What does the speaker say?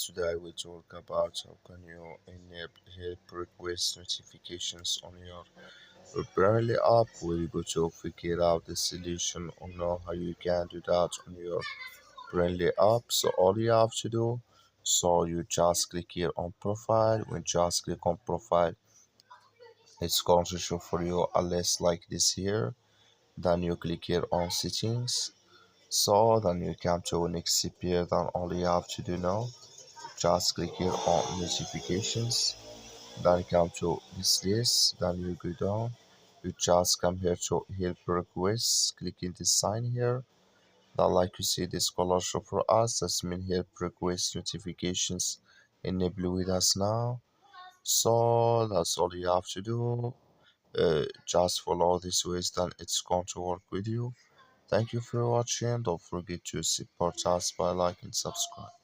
Today I will talk about how can you enable help request notifications on your Braille app. We're going to figure out the solution or know how you can do that on your Braille app. So all you have to do, so you just click here on profile. When you just click on profile, it's going to show for you a list like this here. Then you click here on settings. So then you come to next here. Then all you have to do now, just click here on notifications, then come to this list, then you go down, you just come here to help requests, clicking this sign here, then like you see this color show for us, that's mean help request notifications enable with us now. So that's all you have to do. Just follow this ways, then it's going to work with you. Thank you for watching. Don't forget to support us by liking and subscribe.